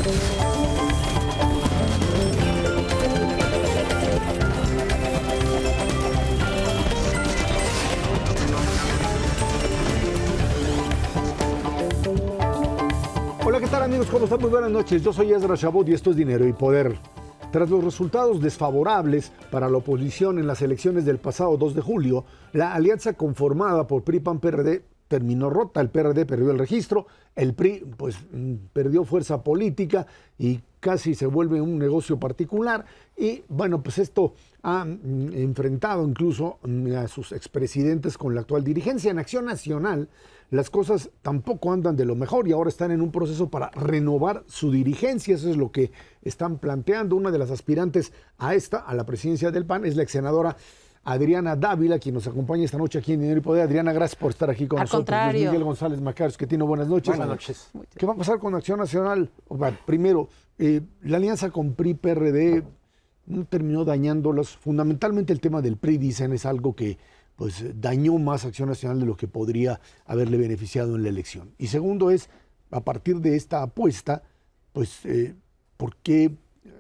Hola, ¿qué tal amigos? ¿Cómo están? Muy buenas noches. Yo soy Ezra Chabot y esto es Dinero y Poder. Tras los resultados desfavorables para la oposición en las elecciones del pasado 2 de julio, la alianza conformada por PRI-PAN-PRD terminó rota. El PRD perdió el registro, el PRI perdió fuerza política y casi se vuelve un negocio particular. Y bueno, pues esto ha enfrentado incluso a sus expresidentes con la actual dirigencia. En Acción Nacional las cosas tampoco andan de lo mejor y ahora están en un proceso para renovar su dirigencia. Eso es lo que están planteando. Una de las aspirantes a la presidencia del PAN, es la ex senadora Adriana Dávila, quien nos acompaña esta noche aquí en Dinero y Poder. Adriana, gracias por estar aquí con nosotros. Contrario. Luis Miguel González Macarios, que tiene buenas noches. Buenas noches. ¿Qué va a pasar con Acción Nacional? Primero, la alianza con PRI-PRD terminó dañándolos. Fundamentalmente el tema del PRI, dicen, es algo que pues dañó más Acción Nacional de lo que podría haberle beneficiado en la elección. Y segundo es, a partir de esta apuesta, pues, ¿por qué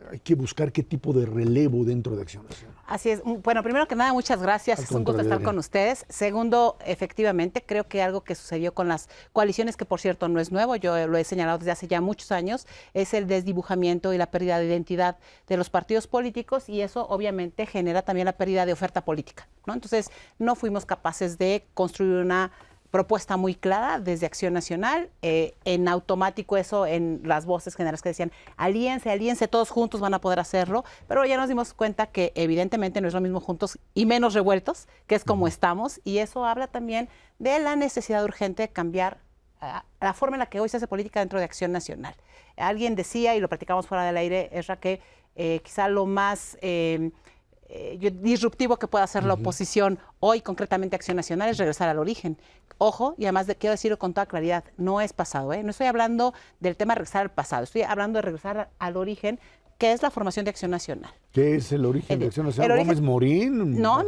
hay que buscar qué tipo de relevo dentro de Acción Nacional? Así es. Bueno, primero que nada, muchas gracias. Es un gusto estar con ustedes. Segundo, efectivamente, creo que algo que sucedió con las coaliciones, que por cierto no es nuevo, yo lo he señalado desde hace ya muchos años, es el desdibujamiento y la pérdida de identidad de los partidos políticos, y eso obviamente genera también la pérdida de oferta política, ¿no? Entonces, no fuimos capaces de construir una propuesta muy clara desde Acción Nacional, en automático eso en las voces generales que decían, alíense, todos juntos van a poder hacerlo, pero ya nos dimos cuenta que evidentemente no es lo mismo juntos y menos revueltos, que es como estamos, y eso habla también de la necesidad urgente de cambiar la forma en la que hoy se hace política dentro de Acción Nacional. Alguien decía, y lo platicamos fuera del aire, Ezra, que quizá lo más disruptivo que pueda hacer la oposición hoy, concretamente Acción Nacional, es regresar al origen. Ojo, y además quiero decirlo con toda claridad, no es pasado, no estoy hablando del tema de regresar al pasado, estoy hablando de regresar al origen, que es la formación de Acción Nacional. ¿Qué es el origen de Acción Nacional? Origen, ¿Gómez Morín? No.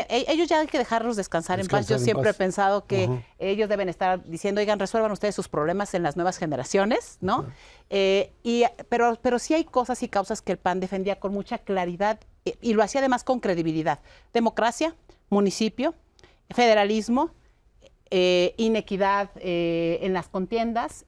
Ellos ya hay que dejarlos descansar en paz. Yo siempre he pensado que ellos deben estar diciendo, oigan, resuelvan ustedes sus problemas en las nuevas generaciones, ¿no? Pero sí hay cosas y causas que el PAN defendía con mucha claridad y lo hacía además con credibilidad. Democracia, municipio, federalismo, inequidad en las contiendas.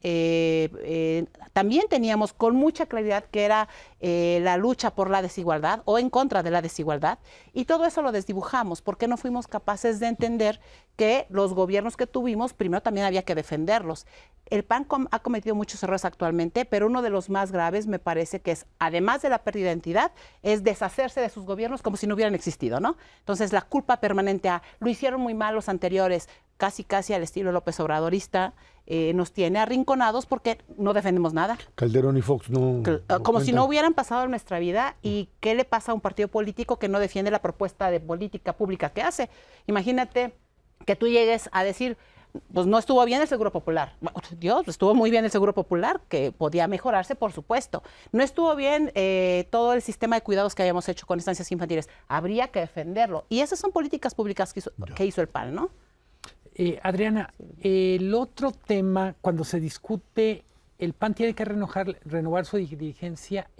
También teníamos con mucha claridad que era la lucha por la desigualdad o en contra de la desigualdad, y todo eso lo desdibujamos porque no fuimos capaces de entender que los gobiernos que tuvimos, primero también había que defenderlos. El PAN ha cometido muchos errores actualmente, pero uno de los más graves me parece que es, además de la pérdida de identidad, es deshacerse de sus gobiernos como si no hubieran existido, ¿no? Entonces la culpa permanente lo hicieron muy mal los anteriores, casi al estilo López Obradorista, nos tiene arrinconados porque no defendemos nada. Calderón y Fox no como si no hubieran pasado en nuestra vida. ¿Y qué le pasa a un partido político que no defiende la propuesta de política pública que hace? Imagínate que tú llegues a decir, pues no estuvo bien el Seguro Popular. Dios, estuvo muy bien el Seguro Popular, que podía mejorarse, por supuesto. No estuvo bien todo el sistema de cuidados que habíamos hecho con estancias infantiles. Habría que defenderlo. Y esas son políticas públicas que hizo el PAN, ¿no? Adriana, el otro tema, cuando se discute, el PAN tiene que renovar su dirigencia,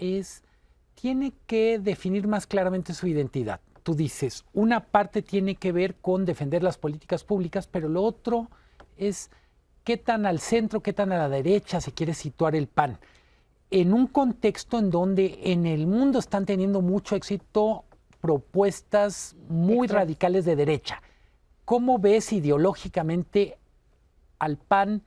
tiene que definir más claramente su identidad. Tú dices, una parte tiene que ver con defender las políticas públicas, pero lo otro es qué tan al centro, qué tan a la derecha se quiere situar el PAN. En un contexto en donde en el mundo están teniendo mucho éxito propuestas muy radicales de derecha. ¿Cómo ves ideológicamente al PAN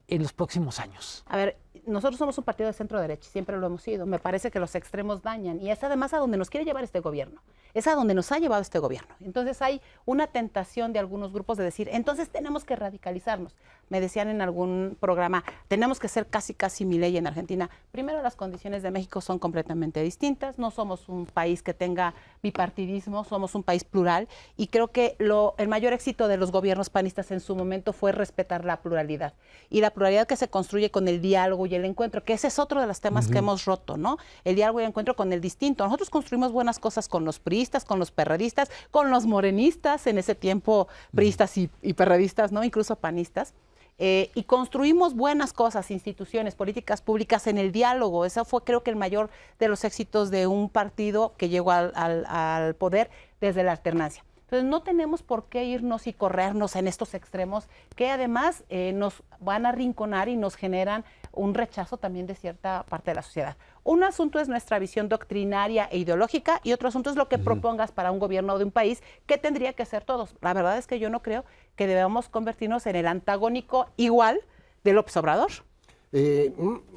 en los próximos años? A ver, nosotros somos un partido de centro-derecha, siempre lo hemos sido. Me parece que los extremos dañan y es además a donde nos quiere llevar este gobierno. Es a donde nos ha llevado este gobierno. Entonces hay una tentación de algunos grupos de decir, entonces tenemos que radicalizarnos. Me decían en algún programa, tenemos que ser casi Milei en Argentina. Primero, las condiciones de México son completamente distintas. No somos un país que tenga bipartidismo, somos un país plural. Y creo que el mayor éxito de los gobiernos panistas en su momento fue respetar la pluralidad. Y la pluralidad que se construye con el diálogo y el encuentro, que ese es otro de los temas que hemos roto, ¿no? El diálogo y el encuentro con el distinto. Nosotros construimos buenas cosas con los priistas, con los perredistas, con los morenistas, en ese tiempo priistas y perredistas, ¿no? Incluso panistas. y construimos buenas cosas, instituciones, políticas públicas en el diálogo. Eso fue, creo que, el mayor de los éxitos de un partido que llegó al poder desde la alternancia. Entonces, no tenemos por qué irnos y corrernos en estos extremos que además nos van a arrinconar y nos generan un rechazo también de cierta parte de la sociedad. Un asunto es nuestra visión doctrinaria e ideológica y otro asunto es lo que propongas para un gobierno de un país que tendría que ser todos. La verdad es que yo no creo que debamos convertirnos en el antagónico igual de López Obrador.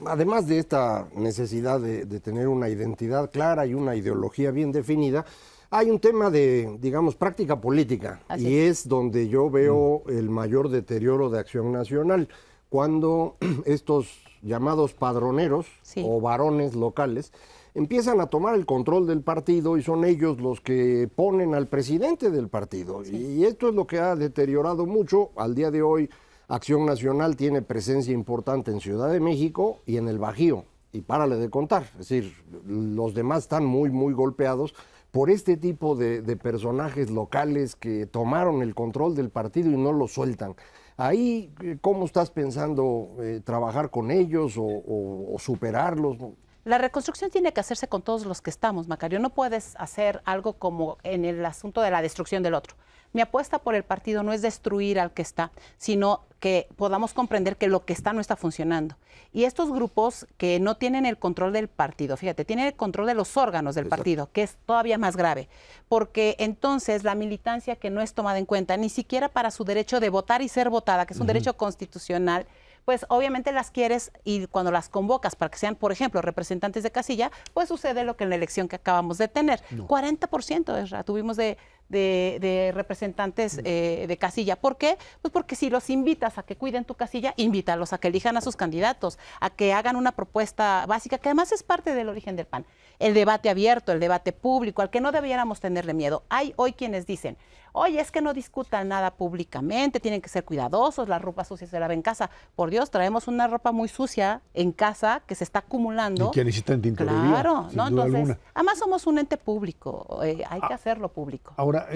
Además de esta necesidad de tener una identidad clara y una ideología bien definida, hay un tema de, digamos, práctica política. Así y es donde yo veo el mayor deterioro de Acción Nacional, cuando estos llamados padroneros o varones locales empiezan a tomar el control del partido y son ellos los que ponen al presidente del partido. Y esto es lo que ha deteriorado mucho. Al día de hoy, Acción Nacional tiene presencia importante en Ciudad de México y en el Bajío. Y párale de contar. Es decir, los demás están muy, muy golpeados por este tipo de personajes locales que tomaron el control del partido y no lo sueltan. Ahí, ¿cómo estás pensando trabajar con ellos o superarlos? La reconstrucción tiene que hacerse con todos los que estamos, Macario. No puedes hacer algo como en el asunto de la destrucción del otro. Mi apuesta por el partido no es destruir al que está, sino que podamos comprender que lo que está no está funcionando. Y estos grupos que no tienen el control del partido, fíjate, tienen el control de los órganos del partido, que es todavía más grave, porque entonces la militancia que no es tomada en cuenta, ni siquiera para su derecho de votar y ser votada, que es un derecho constitucional, pues obviamente las quieres y cuando las convocas para que sean, por ejemplo, representantes de casilla, pues sucede lo que en la elección que acabamos de tener. 40% tuvimos de representantes de casilla. ¿Por qué? Pues porque si los invitas a que cuiden tu casilla, invítalos a que elijan a sus candidatos, a que hagan una propuesta básica, que además es parte del origen del PAN. El debate abierto, el debate público, al que no debiéramos tenerle miedo. Hay hoy quienes dicen, oye, es que no discutan nada públicamente, tienen que ser cuidadosos, la ropa sucia se lava en casa. Por Dios, traemos una ropa muy sucia en casa que se está acumulando. Y que necesitan tintorería. Claro, sin ¿no? duda Entonces, alguna. además somos un ente público, hay que hacerlo público. Ahora,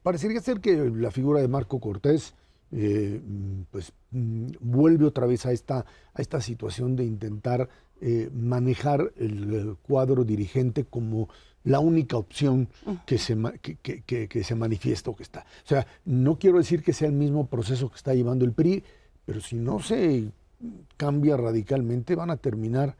parecería ser que la figura de Marco Cortés vuelve otra vez a esta situación de intentar manejar el cuadro dirigente como la única opción que se manifiesta o que está. O sea, no quiero decir que sea el mismo proceso que está llevando el PRI, pero si no se cambia radicalmente van a terminar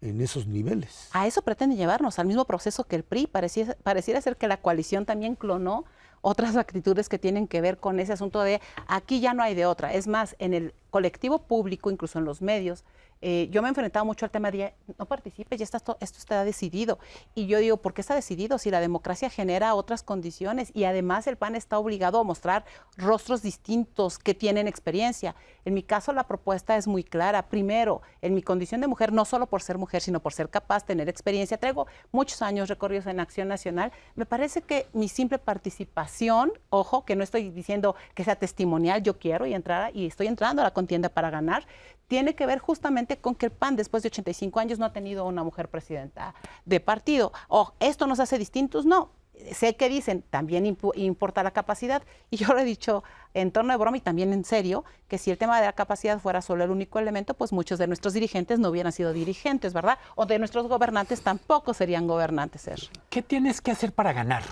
en esos niveles. A eso pretende llevarnos, al mismo proceso que el PRI. Pareciera ser que la coalición también clonó otras actitudes que tienen que ver con ese asunto de aquí ya no hay de otra. Es más, en el colectivo público, incluso en los medios, yo me he enfrentado mucho al tema de no participes, ya esto está decidido. Y yo digo, ¿por qué está decidido? Si la democracia genera otras condiciones y además el PAN está obligado a mostrar rostros distintos que tienen experiencia. En mi caso la propuesta es muy clara. Primero, en mi condición de mujer, no solo por ser mujer, sino por ser capaz, tener experiencia. Traigo muchos años recorridos en Acción Nacional. Me parece que mi simple participación, ojo, que no estoy diciendo que sea testimonial, yo quiero y estoy entrando a la contienda para ganar, tiene que ver justamente con que el PAN después de 85 años no ha tenido una mujer presidenta de partido. ¿Esto nos hace distintos? No. Sé que dicen, también importa la capacidad, y yo lo he dicho en tono de broma y también en serio, que si el tema de la capacidad fuera solo el único elemento, pues muchos de nuestros dirigentes no hubieran sido dirigentes, ¿verdad? O de nuestros gobernantes tampoco serían gobernantes. ¿Qué tienes que hacer para ganar?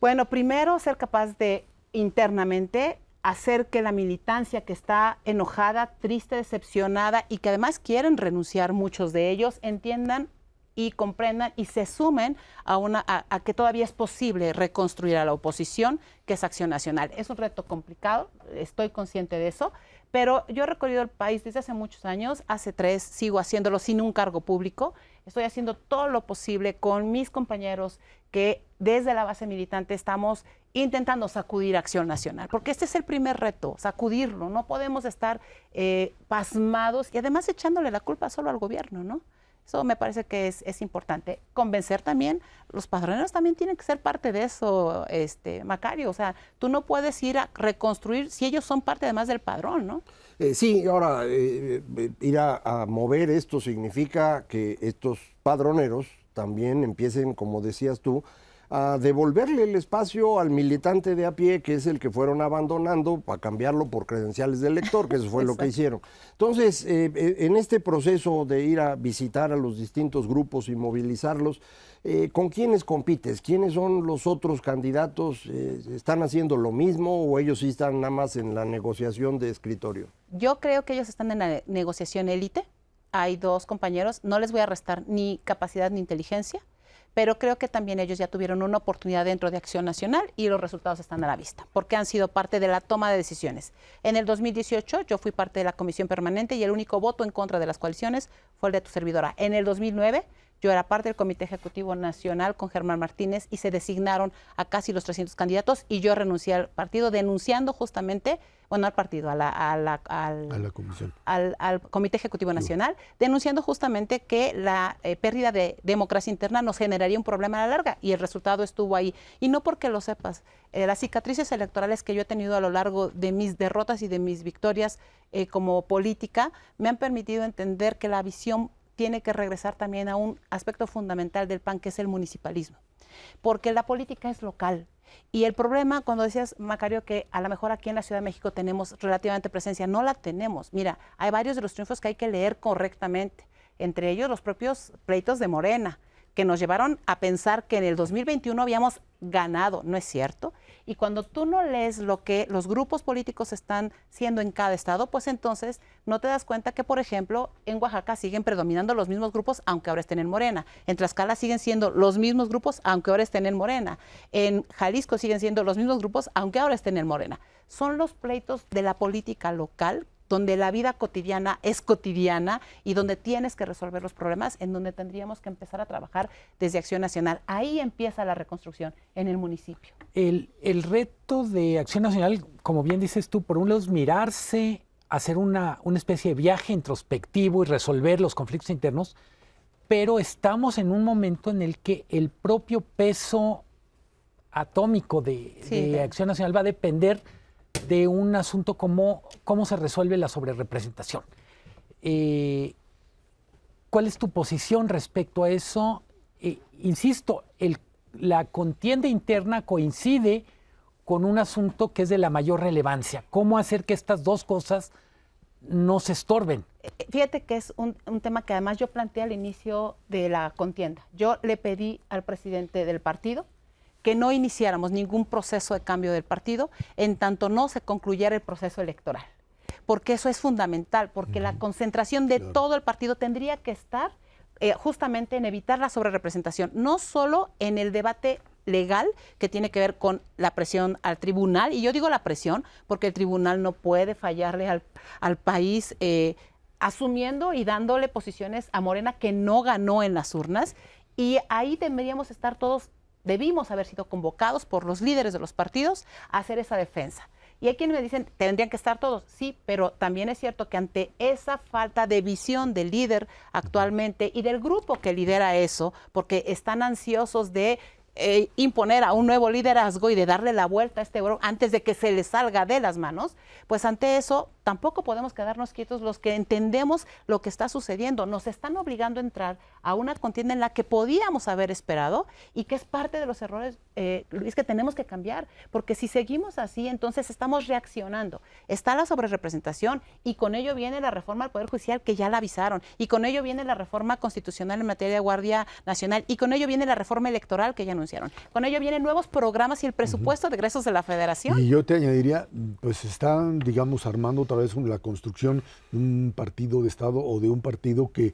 Bueno, primero ser capaz de internamente hacer que la militancia que está enojada, triste, decepcionada y que además quieren renunciar muchos de ellos, entiendan y comprendan y se sumen a que todavía es posible reconstruir a la oposición, que es Acción Nacional. Es un reto complicado, estoy consciente de eso, pero yo he recorrido el país desde hace muchos años, hace 3, sigo haciéndolo sin un cargo público, estoy haciendo todo lo posible con mis compañeros que desde la base militante estamos intentando sacudir Acción Nacional, porque este es el primer reto, sacudirlo, no podemos estar pasmados y además echándole la culpa solo al gobierno, ¿no? Eso me parece que es importante. Convencer también, los padroneros también tienen que ser parte de eso, Macario. O sea, tú no puedes ir a reconstruir si ellos son parte además del padrón, ¿no? Sí, ahora, ir a mover esto significa que estos padroneros también empiecen, como decías tú, a devolverle el espacio al militante de a pie, que es el que fueron abandonando, para cambiarlo por credenciales de elector, que eso fue lo que hicieron. Entonces, en este proceso de ir a visitar a los distintos grupos y movilizarlos, ¿con quiénes compites? ¿Quiénes son los otros candidatos? ¿Están haciendo lo mismo o ellos sí están nada más en la negociación de escritorio? Yo creo que ellos están en la negociación élite. Hay dos compañeros, no les voy a restar ni capacidad ni inteligencia, pero creo que también ellos ya tuvieron una oportunidad dentro de Acción Nacional y los resultados están a la vista, porque han sido parte de la toma de decisiones. En el 2018 yo fui parte de la comisión permanente y el único voto en contra de las coaliciones fue el de tu servidora. En el 2009 yo era parte del Comité Ejecutivo Nacional con Germán Martínez y se designaron a casi los 300 candidatos y yo renuncié al partido denunciando justamente, bueno, al partido, a la comisión, al Comité Ejecutivo Nacional, denunciando justamente que la pérdida de democracia interna nos generaría un problema a la larga y el resultado estuvo ahí. Y no porque lo sepas, las cicatrices electorales que yo he tenido a lo largo de mis derrotas y de mis victorias como política me han permitido entender que la visión tiene que regresar también a un aspecto fundamental del PAN, que es el municipalismo, porque la política es local. Y el problema, cuando decías, Macario, que a lo mejor aquí en la Ciudad de México tenemos relativamente presencia, no la tenemos. Mira, hay varios de los triunfos que hay que leer correctamente, entre ellos los propios pleitos de Morena, que nos llevaron a pensar que en el 2021 habíamos ganado, ¿no es cierto? Y cuando tú no lees lo que los grupos políticos están siendo en cada estado, pues entonces no te das cuenta que, por ejemplo, en Oaxaca siguen predominando los mismos grupos, aunque ahora estén en Morena. En Tlaxcala siguen siendo los mismos grupos, aunque ahora estén en Morena. En Jalisco siguen siendo los mismos grupos, aunque ahora estén en Morena. Son los pleitos de la política local, donde la vida cotidiana es cotidiana y donde tienes que resolver los problemas, en donde tendríamos que empezar a trabajar desde Acción Nacional. Ahí empieza la reconstrucción, en el municipio. El reto de Acción Nacional, como bien dices tú, por un lado es mirarse, hacer una especie de viaje introspectivo y resolver los conflictos internos, pero estamos en un momento en el que el propio peso atómico de Acción Nacional va a depender de un asunto como cómo se resuelve la sobrerepresentación. ¿Cuál es tu posición respecto a eso? Insisto, la contienda interna coincide con un asunto que es de la mayor relevancia. ¿Cómo hacer que estas dos cosas no se estorben? Fíjate que es un tema que además yo planteé al inicio de la contienda. Yo le pedí al presidente del partido que no iniciáramos ningún proceso de cambio del partido en tanto no se concluyera el proceso electoral, porque eso es fundamental, porque la concentración de todo el partido tendría que estar justamente en evitar la sobrerepresentación, no solo en el debate legal que tiene que ver con la presión al tribunal, y yo digo la presión porque el tribunal no puede fallarle al país asumiendo y dándole posiciones a Morena que no ganó en las urnas, y ahí deberíamos estar todos. Debimos haber sido convocados por los líderes de los partidos a hacer esa defensa. Y hay quienes me dicen, tendrían que estar todos, sí, pero también es cierto que ante esa falta de visión del líder actualmente y del grupo que lidera eso, porque están ansiosos de imponer a un nuevo liderazgo y de darle la vuelta a este oro antes de que se le salga de las manos, pues ante eso tampoco podemos quedarnos quietos los que entendemos lo que está sucediendo. Nos están obligando a entrar a una contienda en la que podíamos haber esperado y que es parte de los errores, Luis, que tenemos que cambiar, porque si seguimos así, entonces estamos reaccionando. Está la sobrerepresentación y con ello viene la reforma al Poder Judicial que ya la avisaron, y con ello viene la reforma constitucional en materia de Guardia Nacional, y con ello viene la reforma electoral que ya anunciaron. Con ello vienen nuevos programas y el presupuesto de egresos de la Federación. Y yo te añadiría, pues están, digamos, armando otra vez la construcción de un partido de Estado o de un partido que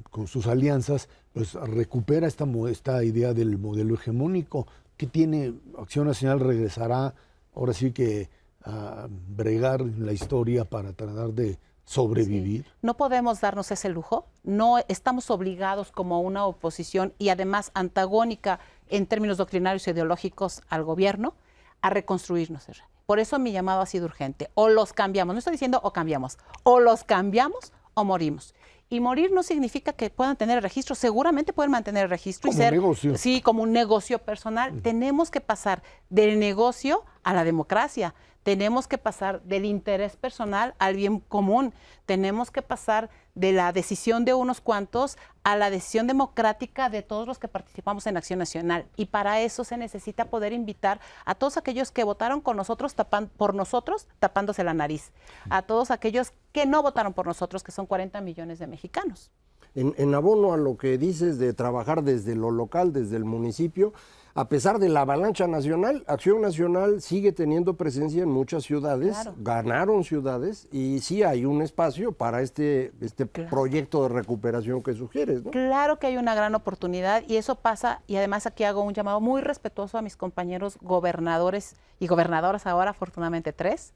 con sus alianzas pues recupera esta idea del modelo hegemónico que tiene Acción Nacional. Regresará ahora sí que a bregar en la historia para tratar de sobrevivir. Sí. No podemos darnos ese lujo, no estamos obligados como una oposición y además antagónica en términos doctrinarios e ideológicos al gobierno a reconstruirnos. Por eso mi llamado ha sido urgente. O los cambiamos, no estoy diciendo o cambiamos, o los cambiamos o morimos. Y morir no significa que puedan tener el registro, seguramente pueden mantener el registro como y ser negocio. Sí, como un negocio personal. Tenemos que pasar del negocio a la democracia. Tenemos que pasar del interés personal al bien común. Tenemos que pasar de la decisión de unos cuantos a la decisión democrática de todos los que participamos en Acción Nacional. Y para eso se necesita poder invitar a todos aquellos que votaron con nosotros, por nosotros, tapándose la nariz. A todos aquellos que no votaron por nosotros, que son 40 millones de mexicanos. En abono a lo que dices de trabajar desde lo local, desde el municipio, a pesar de la avalancha nacional, Acción Nacional sigue teniendo presencia en muchas ciudades, claro. Ganaron ciudades y sí hay un espacio para este claro. Proyecto de recuperación que sugieres, ¿no? Claro que hay una gran oportunidad y eso pasa, y además aquí hago un llamado muy respetuoso a mis compañeros gobernadores y gobernadoras ahora, afortunadamente 3.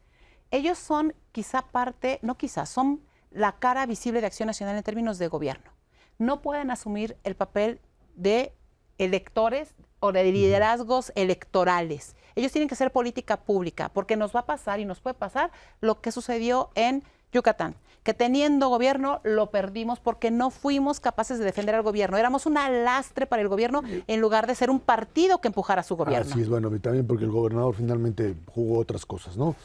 Ellos son son la cara visible de Acción Nacional en términos de gobierno. No pueden asumir el papel de electores o de liderazgos electorales. Ellos tienen que hacer política pública, porque nos va a pasar y nos puede pasar lo que sucedió en Yucatán, que teniendo gobierno lo perdimos porque no fuimos capaces de defender al gobierno. Éramos una lastre para el gobierno en lugar de ser un partido que empujara su gobierno. Así es, bueno, y también porque el gobernador finalmente jugó otras cosas, ¿no?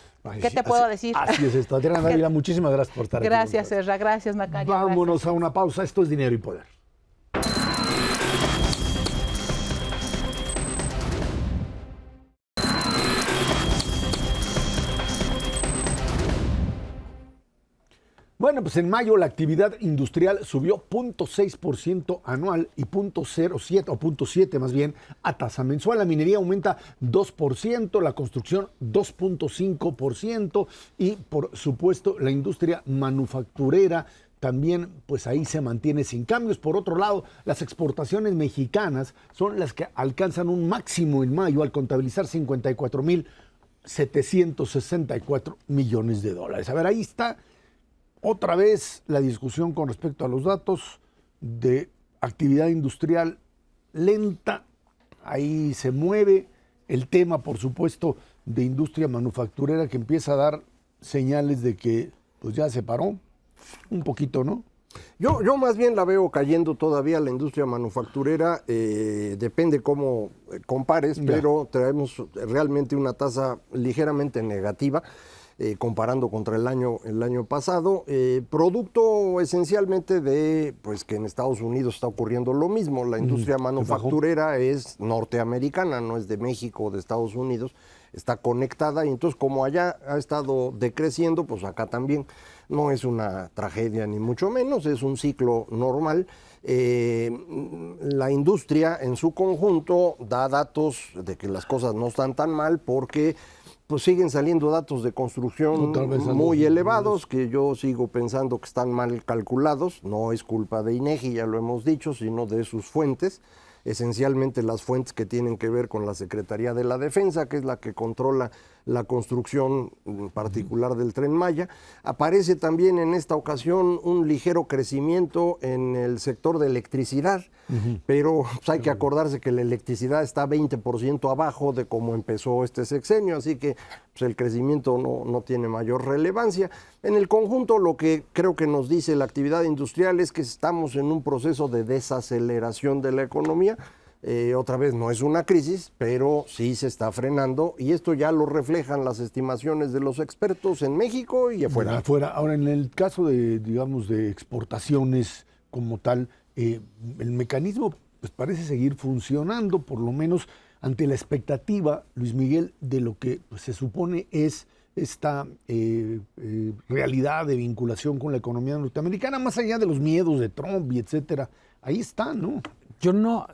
¿Qué te puedo decir? Así es esto. Adriana Dávila, muchísimas gracias por estar aquí. Gracias, Ezra. Gracias, Macario. Vámonos a una pausa. Esto es Dinero y Poder. Bueno, pues en mayo la actividad industrial subió 0.6% anual y 0.07 o 0.7 más bien a tasa mensual. La minería aumenta 2%, la construcción 2.5% y por supuesto la industria manufacturera también pues ahí se mantiene sin cambios. Por otro lado, las exportaciones mexicanas son las que alcanzan un máximo en mayo al contabilizar 54.764 millones de dólares. A ver, ahí está otra vez la discusión con respecto a los datos de actividad industrial lenta. Ahí se mueve el tema, por supuesto, de industria manufacturera que empieza a dar señales de que pues ya se paró un poquito, ¿no? Yo más bien la veo cayendo todavía la industria manufacturera, depende cómo compares, pero traemos realmente una tasa ligeramente negativa. Comparando contra el año pasado, producto esencialmente de pues que en Estados Unidos está ocurriendo lo mismo. La industria manufacturera es norteamericana, no es de México o de Estados Unidos, está conectada y entonces como allá ha estado decreciendo, pues acá también. No es una tragedia ni mucho menos, es un ciclo normal. La industria en su conjunto da datos de que las cosas no están tan mal porque pues siguen saliendo datos de construcción muy elevados, que yo sigo pensando que están mal calculados. No es culpa de INEGI, ya lo hemos dicho, sino de sus fuentes, esencialmente las fuentes que tienen que ver con la Secretaría de la Defensa, que es la que controla la construcción en particular del Tren Maya. Aparece también en esta ocasión un ligero crecimiento en el sector de electricidad, pero pues, hay que acordarse que la electricidad está 20% abajo de cómo empezó este sexenio, así que pues, el crecimiento no tiene mayor relevancia. En el conjunto, lo que creo que nos dice la actividad industrial es que estamos en un proceso de desaceleración de la economía. Otra vez no es una crisis, pero sí se está frenando y esto ya lo reflejan las estimaciones de los expertos en México y afuera. Ahora, en el caso de, digamos, de exportaciones como tal, el mecanismo pues, parece seguir funcionando, por lo menos ante la expectativa, Luis Miguel, de lo que pues, se supone es esta realidad de vinculación con la economía norteamericana, más allá de los miedos de Trump y etcétera. Ahí está, ¿no? Yo no...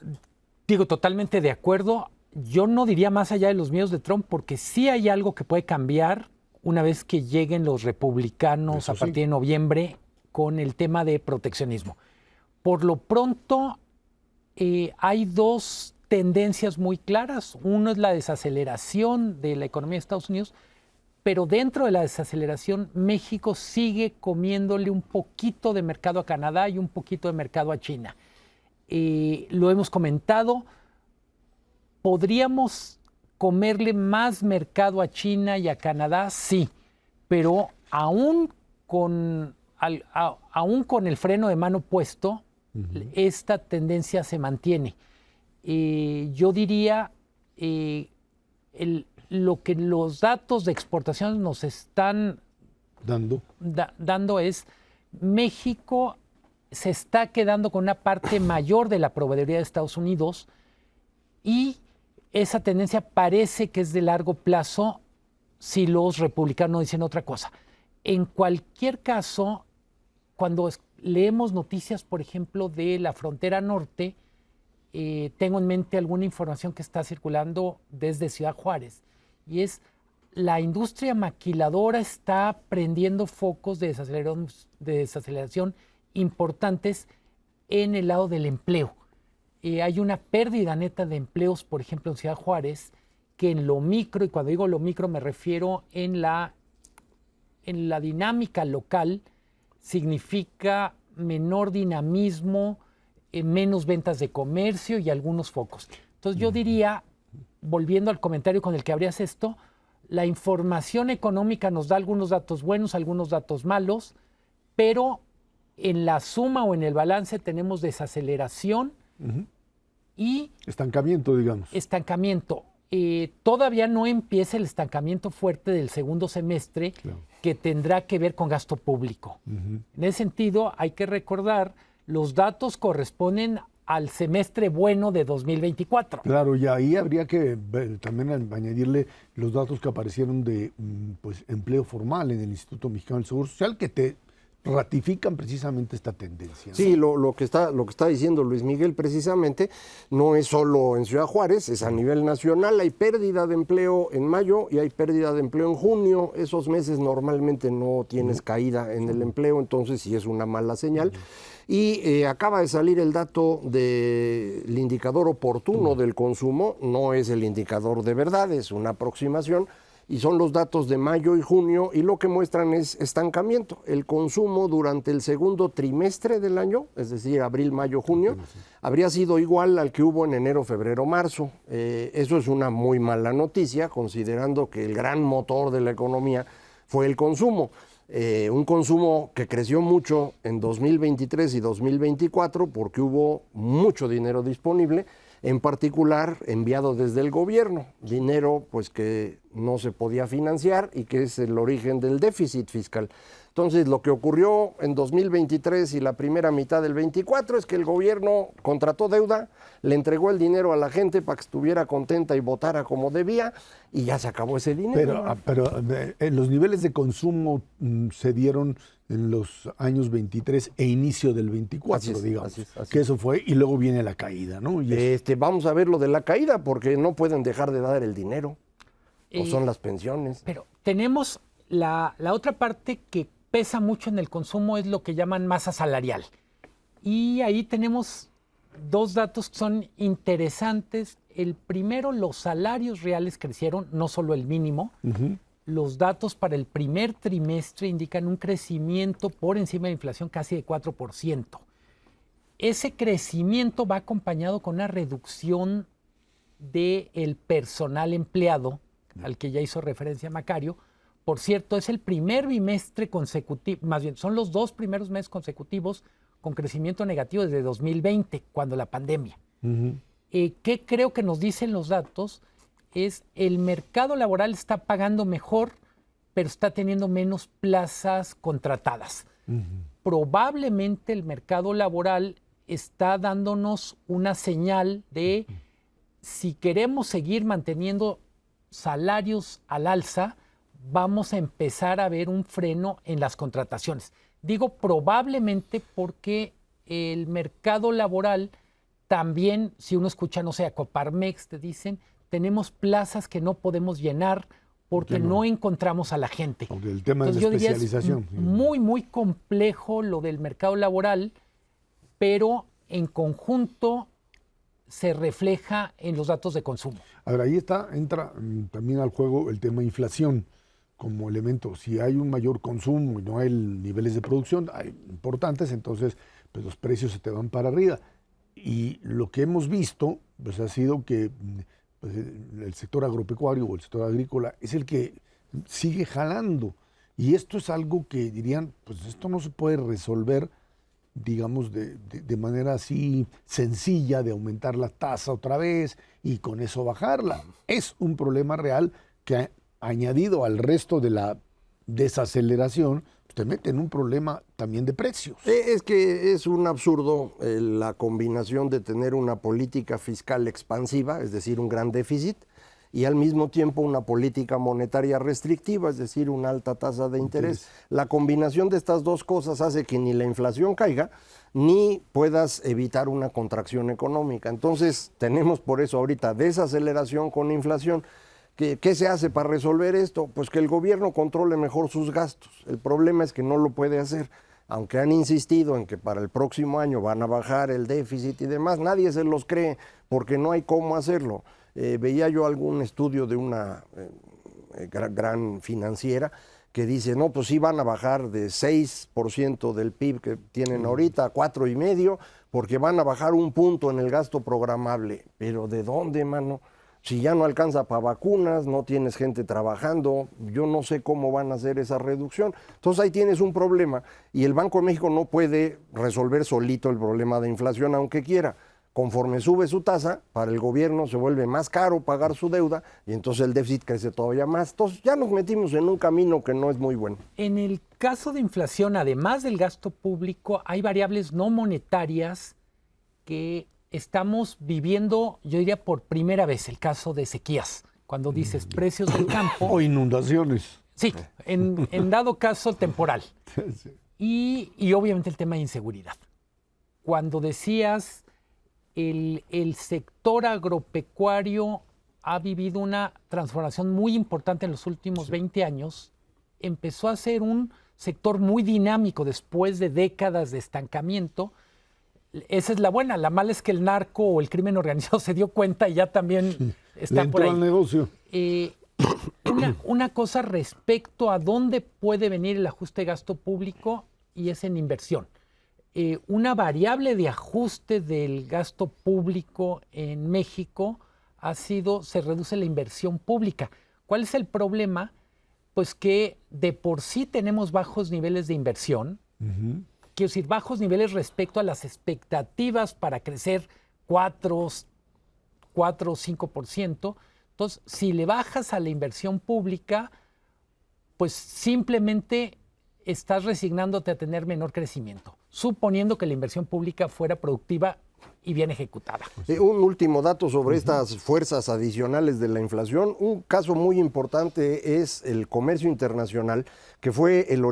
Digo, totalmente de acuerdo. Yo no diría más allá de los miedos de Trump, porque sí hay algo que puede cambiar una vez que lleguen los republicanos a partir de noviembre con el tema de proteccionismo. Por lo pronto, hay dos tendencias muy claras. Uno es la desaceleración de la economía de Estados Unidos, pero dentro de la desaceleración, México sigue comiéndole un poquito de mercado a Canadá y un poquito de mercado a China. Lo hemos comentado, ¿podríamos comerle más mercado a China y a Canadá? Sí, pero aún con el freno de mano puesto, esta tendencia se mantiene. Yo diría, lo que los datos de exportación nos están dando es México se está quedando con una parte mayor de la proveeduría de Estados Unidos y esa tendencia parece que es de largo plazo si los republicanos dicen otra cosa. En cualquier caso, cuando leemos noticias, por ejemplo, de la frontera norte, tengo en mente alguna información que está circulando desde Ciudad Juárez, y es la industria maquiladora está prendiendo focos de desaceleración importantes en el lado del empleo. Hay una pérdida neta de empleos, por ejemplo, en Ciudad Juárez, que en lo micro, y cuando digo lo micro me refiero en la dinámica local, significa menor dinamismo, menos ventas de comercio y algunos focos. Entonces yo diría, volviendo al comentario con el que abrías esto, la información económica nos da algunos datos buenos, algunos datos malos, pero en la suma o en el balance tenemos desaceleración y... estancamiento, digamos. Estancamiento. Todavía no empieza el estancamiento fuerte del segundo semestre, claro, que tendrá que ver con gasto público. En ese sentido, hay que recordar, los datos corresponden al semestre bueno de 2024. Claro, y ahí habría que también añadirle los datos que aparecieron de empleo formal en el Instituto Mexicano del Seguro Social, que te ratifican precisamente esta tendencia, ¿no? Sí, lo que está diciendo Luis Miguel precisamente no es solo en Ciudad Juárez, es a nivel nacional. Hay pérdida de empleo en mayo y hay pérdida de empleo en junio. Esos meses normalmente no tienes caída en el empleo, entonces sí es una mala señal. Y acaba de salir el dato del indicador oportuno del consumo, no es el indicador de verdad, es una aproximación, y son los datos de mayo y junio, y lo que muestran es estancamiento. El consumo durante el segundo trimestre del año, es decir, abril, mayo, junio, habría sido igual al que hubo en enero, febrero, marzo. Eso es una muy mala noticia, considerando que el gran motor de la economía fue el consumo. Un consumo que creció mucho en 2023 y 2024 porque hubo mucho dinero disponible, en particular enviado desde el gobierno, dinero pues que no se podía financiar y que es el origen del déficit fiscal. Entonces, lo que ocurrió en 2023 y la primera mitad del 24 es que el gobierno contrató deuda, le entregó el dinero a la gente para que estuviera contenta y votara como debía, y ya se acabó ese dinero. Pero los niveles de consumo se dieron en los años 23 e inicio del 24, digamos. Así que eso fue, y luego viene la caída, ¿no? Y vamos a ver lo de la caída, porque no pueden dejar de dar el dinero, o son las pensiones. Pero tenemos la otra parte que pesa mucho en el consumo, es lo que llaman masa salarial. Y ahí tenemos dos datos que son interesantes. El primero, los salarios reales crecieron, no solo el mínimo. Los datos para el primer trimestre indican un crecimiento por encima de la inflación casi de 4%. Ese crecimiento va acompañado con una reducción del personal empleado, al que ya hizo referencia Macario. Por cierto, es el primer bimestre consecutivo, más bien, son los dos primeros meses consecutivos con crecimiento negativo desde 2020, cuando la pandemia. ¿Qué creo que nos dicen los datos? Es el mercado laboral está pagando mejor, pero está teniendo menos plazas contratadas. Probablemente el mercado laboral está dándonos una señal de si queremos seguir manteniendo salarios al alza, vamos a empezar a ver un freno en las contrataciones. Digo probablemente porque el mercado laboral también, si uno escucha, no sé, a Coparmex, te dicen, tenemos plazas que no podemos llenar porque no encontramos a la gente. El tema de la especialización. Es muy, muy complejo lo del mercado laboral, pero en conjunto se refleja en los datos de consumo. Ahora, ahí entra también al juego el tema inflación como elemento. Si hay un mayor consumo y no hay niveles de producción importantes, entonces pues los precios se te van para arriba. Y lo que hemos visto pues ha sido que pues, el sector agropecuario o el sector agrícola es el que sigue jalando. Y esto es algo que dirían, pues esto no se puede resolver, digamos, de manera así sencilla, de aumentar la tasa otra vez y con eso bajarla. Es un problema real que añadido al resto de la desaceleración, te mete en un problema también de precios. Es que es un absurdo la combinación de tener una política fiscal expansiva, es decir, un gran déficit, y al mismo tiempo una política monetaria restrictiva, es decir, una alta tasa de interés. La combinación de estas dos cosas hace que ni la inflación caiga, ni puedas evitar una contracción económica. Entonces, tenemos por eso ahorita desaceleración con inflación. ¿Qué se hace para resolver esto? Pues que el gobierno controle mejor sus gastos. El problema es que no lo puede hacer. Aunque han insistido en que para el próximo año van a bajar el déficit y demás, nadie se los cree porque no hay cómo hacerlo. Veía yo algún estudio de una gran financiera que dice, no, pues sí van a bajar de 6% del PIB que tienen ahorita a 4,5%, porque van a bajar 1 punto en el gasto programable. ¿Pero de dónde, mano? Si ya no alcanza para vacunas, no tienes gente trabajando, yo no sé cómo van a hacer esa reducción. Entonces ahí tienes un problema y el Banco de México no puede resolver solito el problema de inflación aunque quiera. Conforme sube su tasa, para el gobierno se vuelve más caro pagar su deuda y entonces el déficit crece todavía más. Entonces ya nos metimos en un camino que no es muy bueno. En el caso de inflación, además del gasto público, hay variables no monetarias que estamos viviendo, yo diría por primera vez, el caso de sequías, cuando dices precios del campo. O inundaciones. Sí, en dado caso temporal. Sí. Y obviamente el tema de inseguridad. Cuando decías el sector agropecuario ha vivido una transformación muy importante en los últimos 20 años, empezó a ser un sector muy dinámico después de décadas de estancamiento. Esa es la buena. La mala es que el narco o el crimen organizado se dio cuenta y ya también está por ahí. Al negocio. Una cosa respecto a dónde puede venir el ajuste de gasto público y es en inversión. Una variable de ajuste del gasto público en México se reduce la inversión pública. ¿Cuál es el problema? Pues que de por sí tenemos bajos niveles de inversión. Quiero decir, bajos niveles respecto a las expectativas para crecer 4 o 5%. Entonces, si le bajas a la inversión pública, pues simplemente estás resignándote a tener menor crecimiento, suponiendo que la inversión pública fuera productiva y bien ejecutada. Un último dato sobre estas fuerzas adicionales de la inflación. Un caso muy importante es el comercio internacional, que fue el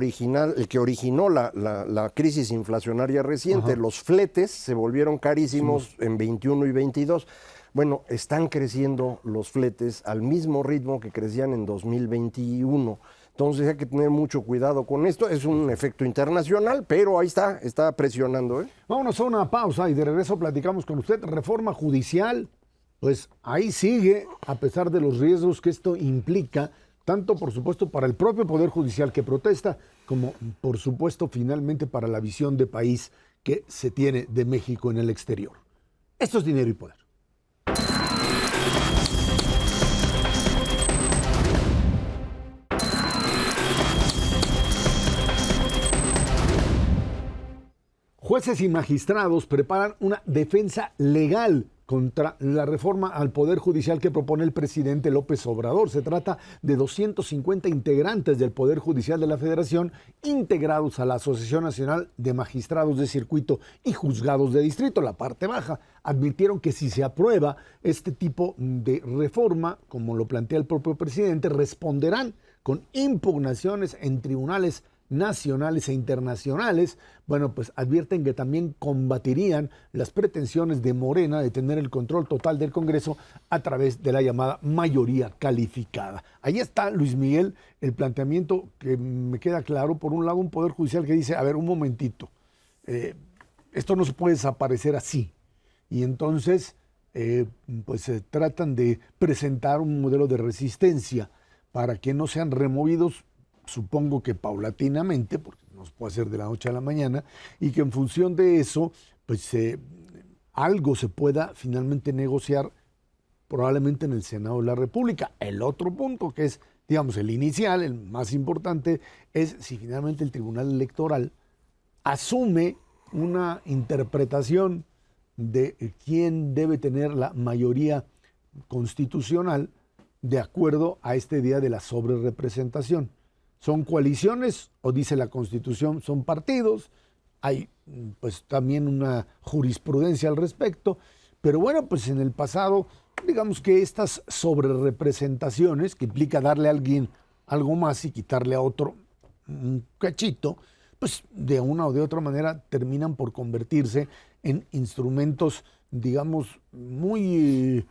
que originó la crisis inflacionaria reciente. Ajá. Los fletes se volvieron carísimos en 21 y 22. Bueno, están creciendo los fletes al mismo ritmo que crecían en 2021. Entonces hay que tener mucho cuidado con esto. Es un efecto internacional, pero ahí está presionando. Vámonos a una pausa y de regreso platicamos con usted. Reforma judicial, pues ahí sigue, a pesar de los riesgos que esto implica, tanto por supuesto para el propio Poder Judicial que protesta, como por supuesto finalmente para la visión de país que se tiene de México en el exterior. Esto es Dinero y Poder. Jueces y magistrados preparan una defensa legal contra la reforma al Poder Judicial que propone el presidente López Obrador. Se trata de 250 integrantes del Poder Judicial de la Federación integrados a la Asociación Nacional de Magistrados de Circuito y Juzgados de Distrito, la parte baja. Advirtieron que si se aprueba este tipo de reforma, como lo plantea el propio presidente, responderán con impugnaciones en tribunales nacionales e internacionales. Bueno, pues advierten que también combatirían las pretensiones de Morena de tener el control total del Congreso a través de la llamada mayoría calificada. Ahí está, Luis Miguel, el planteamiento que me queda claro. Por un lado, un Poder Judicial que dice, a ver, un momentito, esto no se puede desaparecer así. Y entonces, pues se tratan de presentar un modelo de resistencia para que no sean removidos, supongo que paulatinamente, porque no se puede hacer de la noche a la mañana, y que en función de eso, pues algo se pueda finalmente negociar probablemente en el Senado de la República. El otro punto, que es, digamos, el inicial, el más importante, es si finalmente el Tribunal Electoral asume una interpretación de quién debe tener la mayoría constitucional de acuerdo a este día de la sobrerepresentación. ¿Son coaliciones o dice la Constitución son partidos? Hay pues también una jurisprudencia al respecto, pero bueno, pues en el pasado, digamos que estas sobrerepresentaciones, que implica darle a alguien algo más y quitarle a otro un cachito, pues de una o de otra manera terminan por convertirse en instrumentos, digamos, muy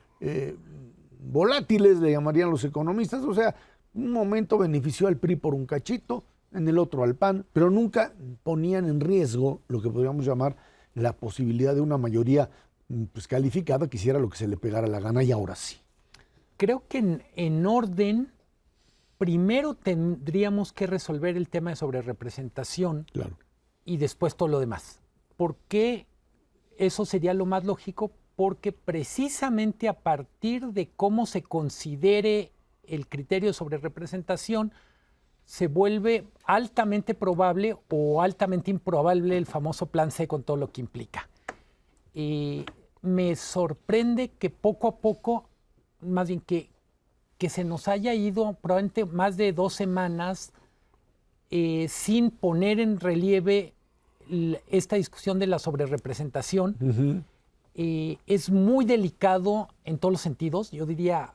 volátiles, le llamarían los economistas. O sea, un momento benefició al PRI por un cachito, en el otro al PAN, pero nunca ponían en riesgo lo que podríamos llamar la posibilidad de una mayoría pues, calificada que hiciera lo que se le pegara la gana, y ahora sí. Creo que en orden, primero tendríamos que resolver el tema de sobrerepresentación, claro, y después todo lo demás. ¿Por qué eso sería lo más lógico? Porque precisamente a partir de cómo se considere el criterio de sobrerepresentación, se vuelve altamente probable o altamente improbable el famoso plan C con todo lo que implica. Me sorprende que poco a poco, más bien que se nos haya ido probablemente más de 2 semanas sin poner en relieve esta discusión de la sobrerepresentación. Uh-huh. Es muy delicado en todos los sentidos. Yo diría,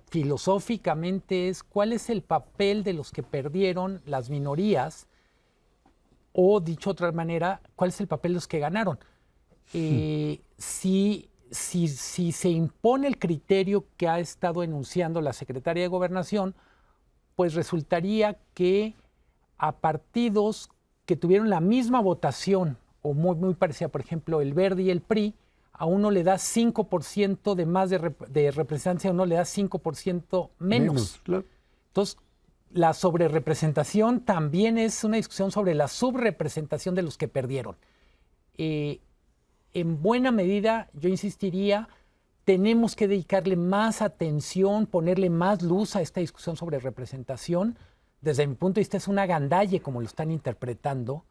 filosóficamente, es cuál es el papel de los que perdieron, las minorías, o dicho de otra manera, cuál es el papel de los que ganaron. Si se impone el criterio que ha estado enunciando la Secretaría de Gobernación, pues resultaría que a partidos que tuvieron la misma votación, o muy parecida, por ejemplo, el Verde y el PRI, a uno le da 5% de más de representación, a uno le da 5% menos. Claro. Entonces, la sobrerepresentación también es una discusión sobre la subrepresentación de los que perdieron. En buena medida, yo insistiría, tenemos que dedicarle más atención, ponerle más luz a esta discusión sobre representación. Desde mi punto de vista es una gandalle como lo están interpretando,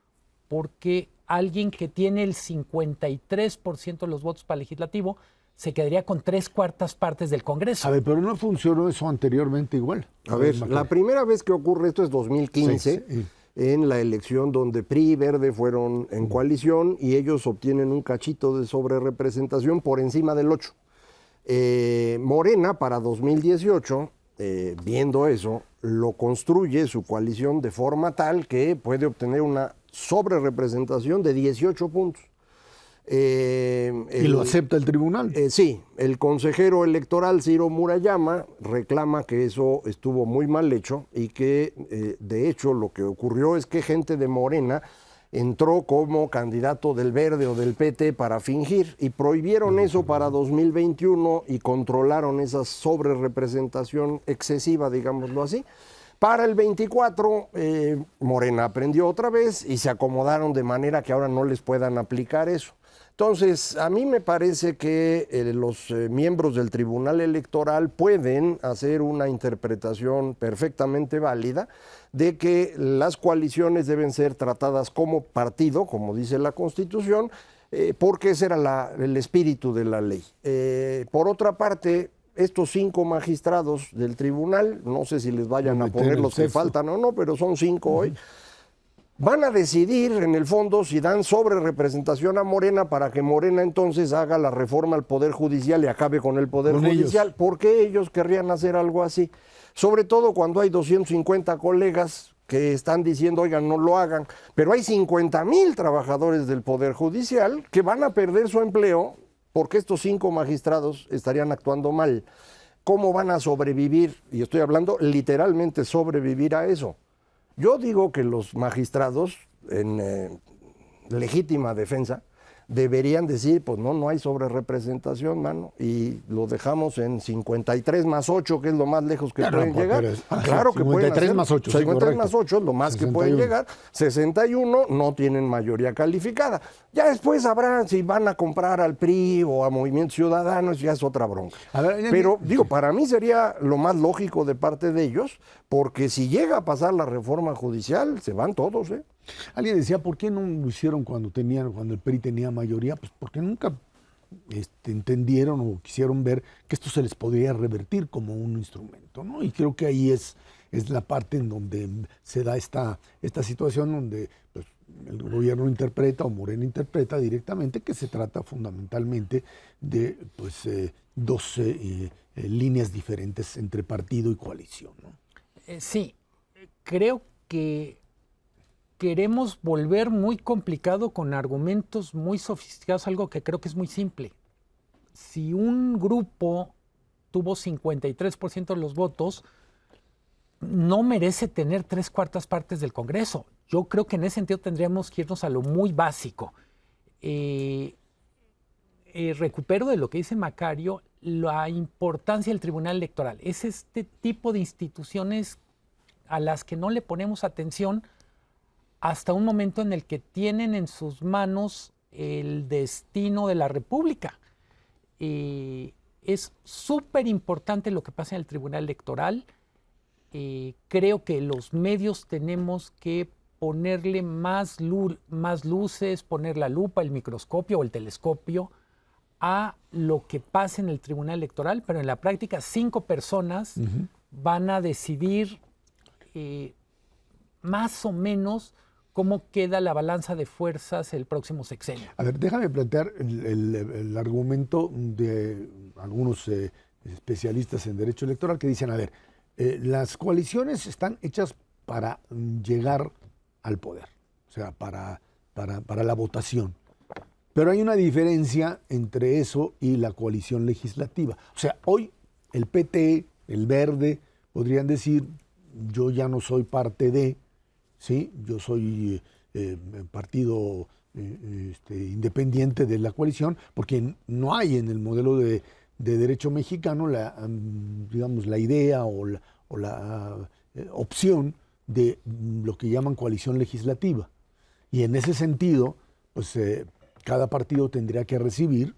porque alguien que tiene el 53% de los votos para el legislativo se quedaría con 3/4 partes del Congreso. A ver, pero no funcionó eso anteriormente igual. A ver, la primera vez que ocurre esto es 2015, sí. En la elección donde PRI y Verde fueron en coalición y ellos obtienen un cachito de sobrerepresentación por encima del 8%. Morena para 2018, viendo eso, lo construye su coalición de forma tal que puede obtener una sobrerepresentación de 18 puntos. ¿Y lo acepta el tribunal? Sí, el consejero electoral Ciro Murayama reclama que eso estuvo muy mal hecho y que de hecho lo que ocurrió es que gente de Morena entró como candidato del Verde o del PT para fingir y prohibieron eso para 2021 y controlaron esa sobrerepresentación excesiva, digámoslo así. Para el 24, Morena aprendió otra vez y se acomodaron de manera que ahora no les puedan aplicar eso. Entonces, a mí me parece que los miembros del Tribunal Electoral pueden hacer una interpretación perfectamente válida de que las coaliciones deben ser tratadas como partido, como dice la Constitución, porque ese era el espíritu de la ley. Por otra parte, estos 5 magistrados del tribunal, no sé si les vayan a poner los que faltan o no, pero son 5 hoy, van a decidir en el fondo si dan sobrerepresentación a Morena para que Morena entonces haga la reforma al Poder Judicial y acabe con el Poder Judicial. ¿Por qué ellos querrían hacer algo así? Sobre todo cuando hay 250 colegas que están diciendo, oigan, no lo hagan, pero hay 50,000 trabajadores del Poder Judicial que van a perder su empleo porque estos 5 magistrados estarían actuando mal. ¿Cómo van a sobrevivir? Y estoy hablando literalmente sobrevivir a eso. Yo digo que los magistrados, en legítima defensa, deberían decir, pues no hay sobrerepresentación, mano, y lo dejamos en 53 más 8, que es lo más lejos que pueden llegar. Claro que pueden hacer. 53 más 8, 53 más 8 es lo más 61. Que pueden llegar. 61 no tienen mayoría calificada. Ya después habrá si van a comprar al PRI o a Movimiento Ciudadano, ya es otra bronca. Pero digo, para mí sería lo más lógico de parte de ellos, porque si llega a pasar la reforma judicial, se van todos, Alguien decía, ¿por qué no lo hicieron cuando el PRI tenía mayoría? Pues porque nunca entendieron o quisieron ver que esto se les podría revertir como un instrumento, ¿no? Y creo que ahí es la parte en donde se da esta situación donde pues, el gobierno interpreta o Morena interpreta directamente que se trata fundamentalmente de pues, dos líneas diferentes entre partido y coalición, ¿no? Sí, creo que queremos volver muy complicado con argumentos muy sofisticados, algo que creo que es muy simple. Si un grupo tuvo 53% de los votos, no merece tener 3/4 partes del Congreso. Yo creo que en ese sentido tendríamos que irnos a lo muy básico. Recupero de lo que dice Macario la importancia del Tribunal Electoral. Es este tipo de instituciones a las que no le ponemos atención hasta un momento en el que tienen en sus manos el destino de la República. Es súper importante lo que pasa en el Tribunal Electoral. Creo que los medios tenemos que ponerle más luces, poner la lupa, el microscopio o el telescopio a lo que pasa en el Tribunal Electoral, pero en la práctica 5 personas van a decidir más o menos cómo queda la balanza de fuerzas el próximo sexenio. A ver, déjame plantear el argumento de algunos especialistas en derecho electoral que dicen, a ver, las coaliciones están hechas para llegar al poder, o sea, para la votación. Pero hay una diferencia entre eso y la coalición legislativa. O sea, hoy el PT, el Verde, podrían decir, yo ya no soy parte de, ¿sí? Yo soy partido independiente de la coalición, porque no hay en el modelo de derecho mexicano digamos, la idea o la opción de lo que llaman coalición legislativa. Y en ese sentido, pues cada partido tendría que recibir,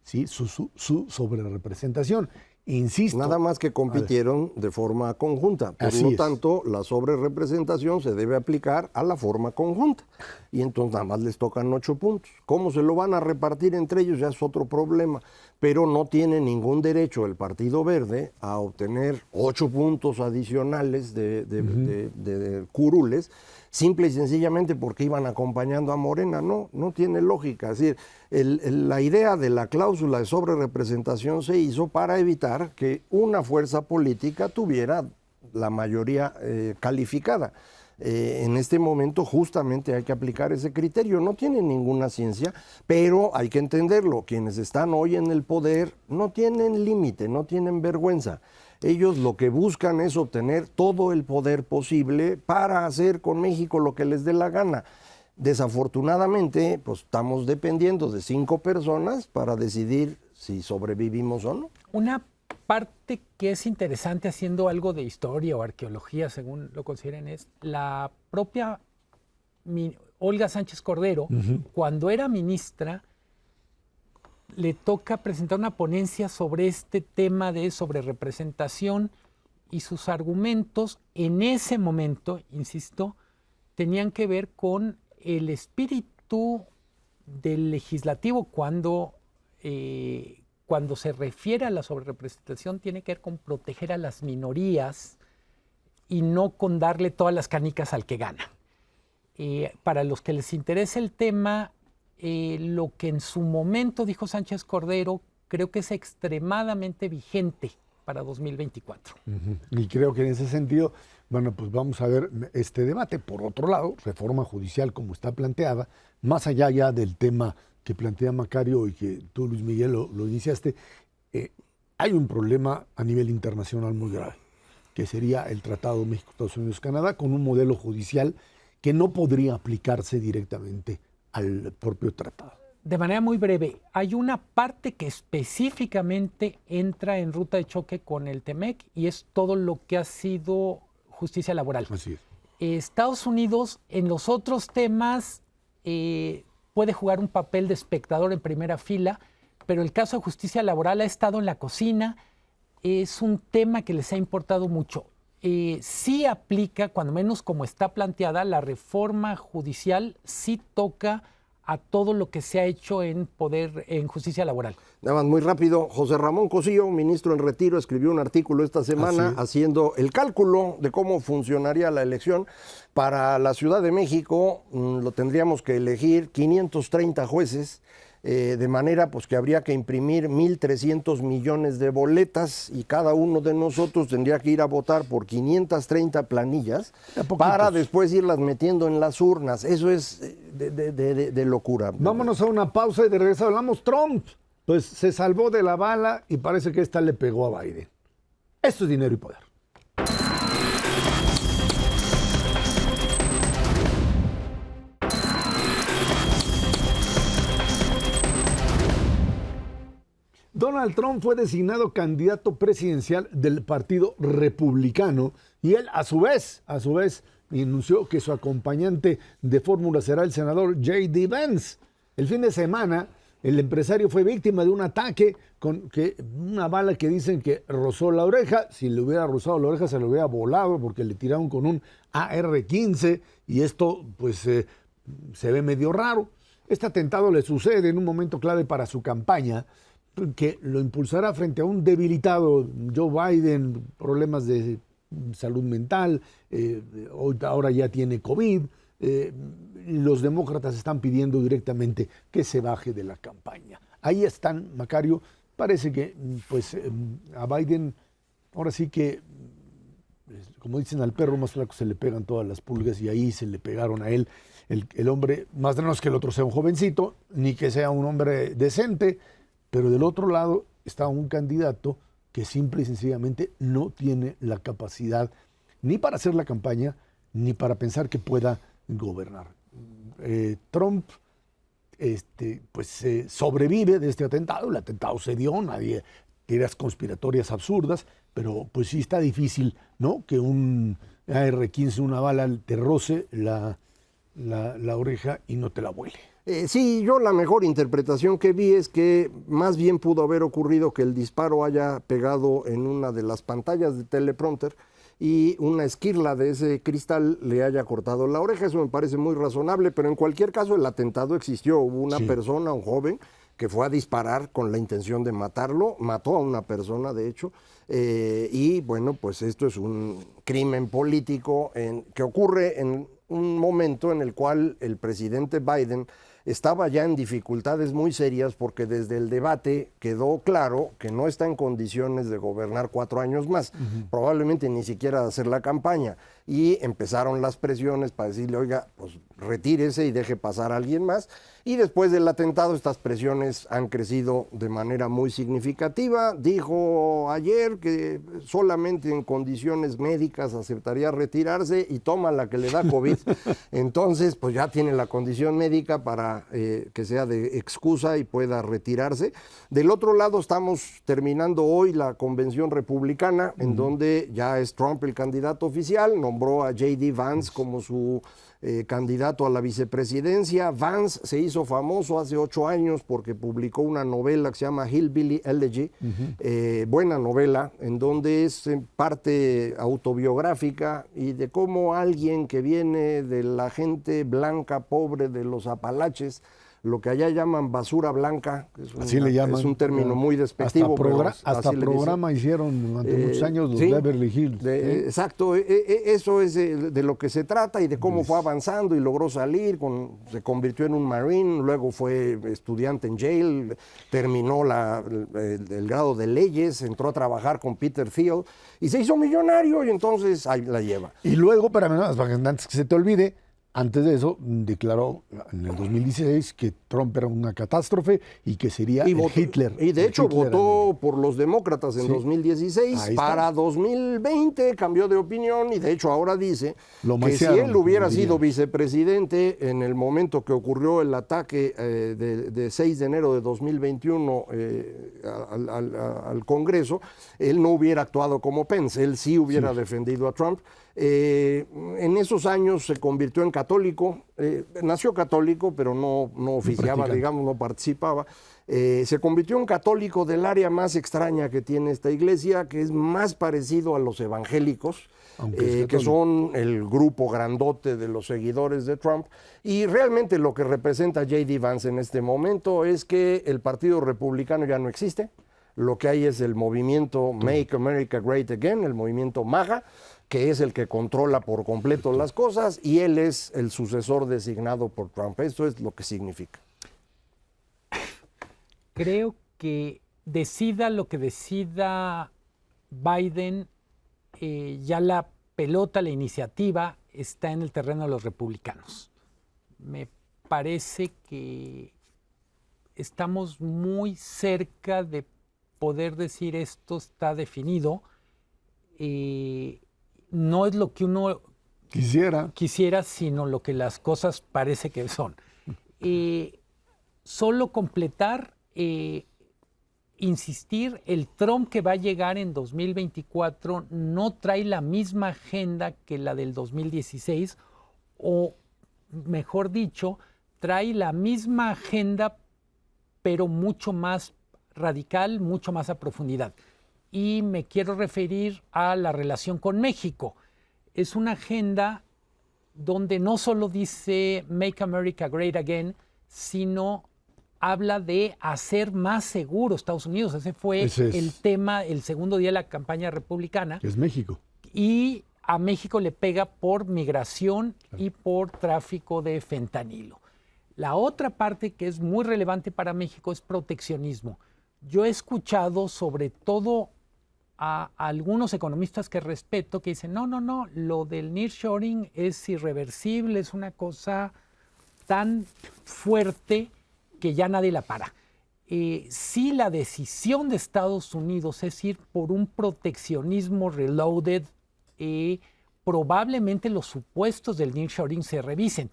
¿sí?, su sobrerepresentación. Insisto. Nada más que compitieron de forma conjunta. Por lo tanto, la sobrerepresentación se debe aplicar a la forma conjunta. Y entonces nada más les tocan 8 puntos. ¿Cómo se lo van a repartir entre ellos? Ya es otro problema. Pero no tiene ningún derecho el Partido Verde a obtener 8 puntos adicionales de curules, simple y sencillamente porque iban acompañando a Morena. No tiene lógica. Es decir, la idea de la cláusula de sobrerepresentación se hizo para evitar que una fuerza política tuviera la mayoría calificada. En este momento justamente hay que aplicar ese criterio. No tiene ninguna ciencia, pero hay que entenderlo. Quienes están hoy en el poder no tienen límite, no tienen vergüenza. Ellos lo que buscan es obtener todo el poder posible para hacer con México lo que les dé la gana. Desafortunadamente, pues estamos dependiendo de 5 personas para decidir si sobrevivimos o no. Una parte que es interesante haciendo algo de historia o arqueología, según lo consideren, es la propia Olga Sánchez Cordero, cuando era ministra, le toca presentar una ponencia sobre este tema de sobrerepresentación y sus argumentos en ese momento, insisto, tenían que ver con el espíritu del legislativo cuando se refiere a la sobrerepresentación, tiene que ver con proteger a las minorías y no con darle todas las canicas al que gana. Para los que les interesa el tema, lo que en su momento dijo Sánchez Cordero, creo que es extremadamente vigente para 2024. Y creo que en ese sentido, bueno, pues vamos a ver este debate. Por otro lado, reforma judicial como está planteada, más allá ya del tema que plantea Macario y que tú, Luis Miguel, lo iniciaste, hay un problema a nivel internacional muy grave, que sería el Tratado México-Estados Unidos-Canadá, con un modelo judicial que no podría aplicarse directamente al propio tratado. De manera muy breve, hay una parte que específicamente entra en ruta de choque con el TEMEC y es todo lo que ha sido justicia laboral. Así es. Estados Unidos en los otros temas puede jugar un papel de espectador en primera fila, pero el caso de justicia laboral ha estado en la cocina, es un tema que les ha importado mucho. Sí aplica, cuando menos como está planteada, la reforma judicial sí toca a todo lo que se ha hecho en justicia laboral. Nada más muy rápido, José Ramón Cosío, ministro en retiro, escribió un artículo esta semana haciendo el cálculo de cómo funcionaría la elección. Para la Ciudad de México lo tendríamos que elegir 530 jueces, de manera pues que habría que imprimir 1.300 millones de boletas y cada uno de nosotros tendría que ir a votar por 530 planillas para después irlas metiendo en las urnas. Eso es de locura. Vámonos a una pausa y de regreso hablamos. Trump pues se salvó de la bala y parece que esta le pegó a Biden. Esto es Dinero y Poder. Donald Trump fue designado candidato presidencial del Partido Republicano y él a su vez anunció que su acompañante de fórmula será el senador J.D. Vance. El fin de semana el empresario fue víctima de un ataque con una bala que dicen que rozó la oreja. Si le hubiera rozado la oreja se le hubiera volado porque le tiraron con un AR-15 y esto pues se ve medio raro. Este atentado le sucede en un momento clave para su campaña, que lo impulsará frente a un debilitado Joe Biden, problemas de salud mental, ahora ya tiene COVID. Los demócratas están pidiendo directamente que se baje de la campaña. Ahí están, Macario, parece que pues a Biden ahora sí que, como dicen al perro más flaco se le pegan todas las pulgas y ahí se le pegaron a él. El hombre, más no es que el otro sea un jovencito, ni que sea un hombre decente, pero del otro lado está un candidato que simple y sencillamente no tiene la capacidad ni para hacer la campaña, ni para pensar que pueda gobernar. Trump sobrevive de este atentado. El atentado se dio, nadie teorías conspiratorias absurdas, pero pues sí está difícil, ¿no? Que un AR-15, una bala, te roce la oreja y no te la vuele. Sí, yo la mejor interpretación que vi es que más bien pudo haber ocurrido que el disparo haya pegado en una de las pantallas de teleprompter y una esquirla de ese cristal le haya cortado la oreja. Eso me parece muy razonable, pero en cualquier caso el atentado existió. Hubo una persona, un joven, que fue a disparar con la intención de matarlo, mató a una persona de hecho, y bueno, pues esto es un crimen político que ocurre en un momento en el cual el presidente Biden estaba ya en dificultades muy serias porque desde el debate quedó claro que no está en condiciones de gobernar 4 años más, probablemente ni siquiera hacer la campaña, y empezaron las presiones para decirle, oiga, pues retírese y deje pasar a alguien más, y después del atentado estas presiones han crecido de manera muy significativa. Dijo ayer que solamente en condiciones médicas aceptaría retirarse y toma la que le da COVID, entonces pues ya tiene la condición médica para que sea de excusa y pueda retirarse. Del otro lado estamos terminando hoy la convención republicana, en donde ya es Trump el candidato oficial, nombró a J.D. Vance como su candidato a la vicepresidencia. Vance se hizo famoso hace 8 años porque publicó una novela que se llama Hillbilly Elegy, buena novela, en donde es en parte autobiográfica y de cómo alguien que viene de la gente blanca pobre de los Apalaches, lo que allá llaman basura blanca, así le llaman, es un término muy despectivo. Hasta programa hicieron durante muchos años los Beverly Hills. Exacto, eso es de lo que se trata y de cómo fue avanzando y logró salir, se convirtió en un Marine, luego fue estudiante en Yale, terminó el grado de leyes, entró a trabajar con Peter Thiel y se hizo millonario y entonces ahí la lleva. Y luego, para antes que se te olvide, antes de eso, declaró en el 2016 que Trump era una catástrofe y que sería Hitler. Y de hecho votó por los demócratas en 2016. Para 2020 cambió de opinión y de hecho ahora dice que si él hubiera sido vicepresidente en el momento que ocurrió el ataque de 6 de enero de 2021 al Congreso, él no hubiera actuado como Pence, él sí hubiera defendido a Trump. En esos años se convirtió en católico, nació católico, pero no oficiaba, digamos, no participaba. Se convirtió en católico del área más extraña que tiene esta iglesia, que es más parecido a los evangélicos, que son el grupo grandote de los seguidores de Trump. Y realmente lo que representa J.D. Vance en este momento es que el Partido Republicano ya no existe. Lo que hay es el movimiento Make America Great Again, el movimiento MAGA, que es el que controla por completo las cosas, y él es el sucesor designado por Trump. Esto es lo que significa. Creo que decida lo que decida Biden, ya la pelota, la iniciativa está en el terreno de los republicanos. Me parece que estamos muy cerca de poder decir esto está definido. No es lo que uno quisiera, sino lo que las cosas parece que son. Solo completar, insistir, el Trump que va a llegar en 2024 no trae la misma agenda que la del 2016, o mejor dicho, trae la misma agenda, pero mucho más radical, mucho más a profundidad. Y me quiero referir a la relación con México. Es una agenda donde no solo dice Make America Great Again, sino habla de hacer más seguro Estados Unidos. Ese fue el tema, el segundo día de la campaña republicana. Es México. Y a México le pega por migración y por tráfico de fentanilo. La otra parte que es muy relevante para México es proteccionismo. Yo he escuchado sobre todo a algunos economistas que respeto que dicen, no, lo del nearshoring es irreversible, es una cosa tan fuerte que ya nadie la para. Si la decisión de Estados Unidos es ir por un proteccionismo reloaded, probablemente los supuestos del nearshoring se revisen.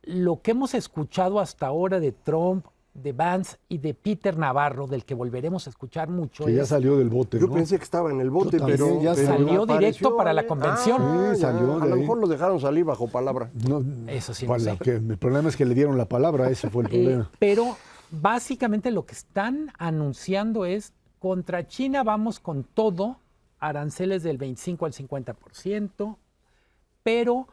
Lo que hemos escuchado hasta ahora de Trump, de Vance y de Peter Navarro, del que volveremos a escuchar mucho. Que ya salió del bote, Yo pensé que estaba en el bote, pero ya salió directo para la convención. Salió a lo mejor lo dejaron salir bajo palabra. No, eso sí, no sé. El problema es que le dieron la palabra, ese fue el problema. Pero básicamente lo que están anunciando es, contra China vamos con todo, aranceles del 25 al 50%, pero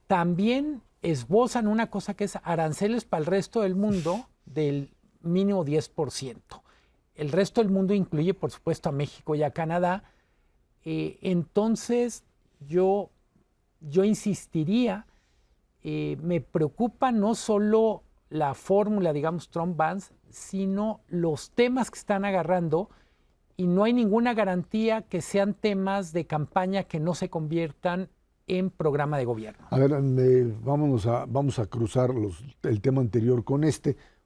también esbozan una cosa que es aranceles para el resto del mundo del mínimo 10%. El resto del mundo incluye, por supuesto, a México y a Canadá. Entonces, yo insistiría, me preocupa no solo la fórmula, digamos, Trump-Vance, sino los temas que están agarrando, y no hay ninguna garantía que sean temas de campaña que no se conviertan en programa de gobierno. A ver, vamos a cruzar el tema anterior con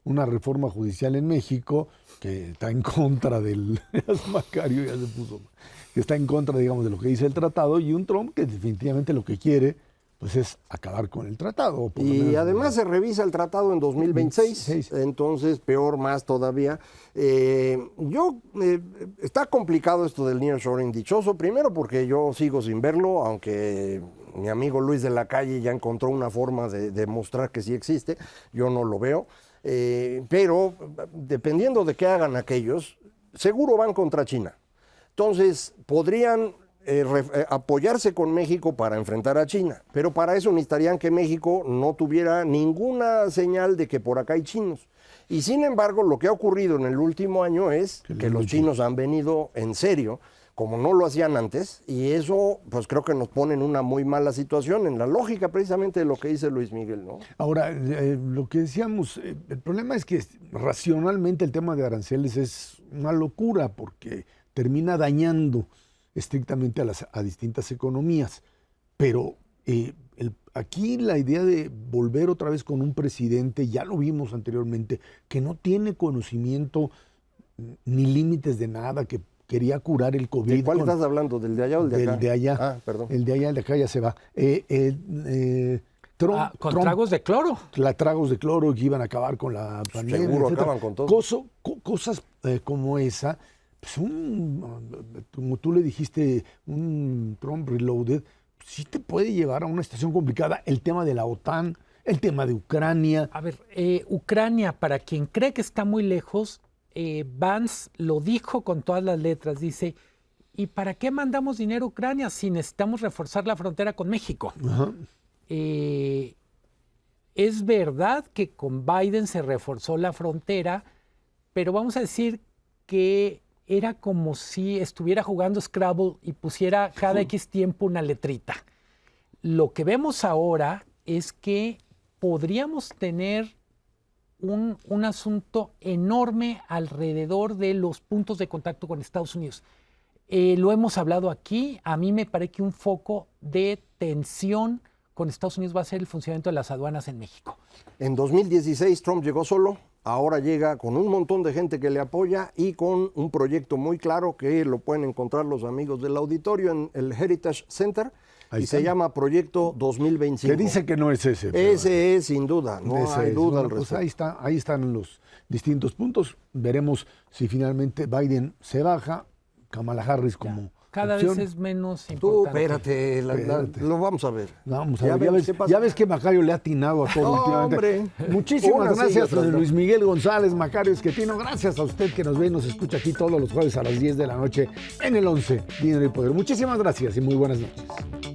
una reforma judicial en México que está en contra del Macario, ya se puso, que está en contra, digamos, de lo que dice el tratado, y un Trump que definitivamente lo que quiere pues es acabar con el tratado. Y además se revisa el tratado en 2026, entonces peor más todavía. Está complicado esto del nearshoring dichoso, primero porque yo sigo sin verlo, aunque mi amigo Luis de la Calle ya encontró una forma de demostrar que sí existe, yo no lo veo. Pero dependiendo de qué hagan aquellos, seguro van contra China. Entonces podrían apoyarse con México para enfrentar a China, pero para eso necesitarían que México no tuviera ninguna señal de que por acá hay chinos. Y sin embargo, lo que ha ocurrido en el último año es que los chinos han venido en serio, como no lo hacían antes, y eso pues creo que nos pone en una muy mala situación, en la lógica precisamente de lo que dice Luis Miguel, ¿no? Ahora, lo que decíamos, el problema es que racionalmente el tema de aranceles es una locura, porque termina dañando estrictamente a distintas economías, pero aquí la idea de volver otra vez con un presidente, ya lo vimos anteriormente, que no tiene conocimiento ni límites de nada, que quería curar el COVID. ¿De cuál estás hablando? ¿Del de allá o el de acá? Del de allá. Ah, perdón. El de allá, el de acá ya se va. Con tragos de cloro. Tragos de cloro que iban a acabar con la pandemia. Seguro acaban con todo. Cosas como esa, pues como tú le dijiste, un Trump reloaded, sí te puede llevar a una situación complicada el tema de la OTAN, el tema de Ucrania. A ver, Ucrania, para quien cree que está muy lejos, Vance lo dijo con todas las letras, dice, ¿y para qué mandamos dinero a Ucrania si necesitamos reforzar la frontera con México? Ajá. Es verdad que con Biden se reforzó la frontera, pero vamos a decir que era como si estuviera jugando Scrabble y pusiera cada X tiempo una letrita. Lo que vemos ahora es que podríamos tener un asunto enorme alrededor de los puntos de contacto con Estados Unidos. Lo hemos hablado aquí, a mí me parece que un foco de tensión con Estados Unidos va a ser el funcionamiento de las aduanas en México. En 2016 Trump llegó solo, ahora llega con un montón de gente que le apoya y con un proyecto muy claro que lo pueden encontrar los amigos del auditorio en el Heritage Center. Ahí y está. Se llama Proyecto 2025. Que dice que no es ese. Ese es, sin duda, no hay duda al respecto. Pues ahí están los distintos puntos. Veremos si finalmente Biden se baja, Kamala Harris como cada opción. vez es menos importante. Espérate, lo vamos a ver. Vamos a ver. Ya ves que Macario le ha atinado a todo últimamente. Hombre. Muchísimas gracias a Luis Miguel González, Macario Esquetino. Gracias a usted que nos ve y nos escucha aquí todos los jueves a las 10 de la noche en el 11, Dinero y Poder. Muchísimas gracias y muy buenas noches.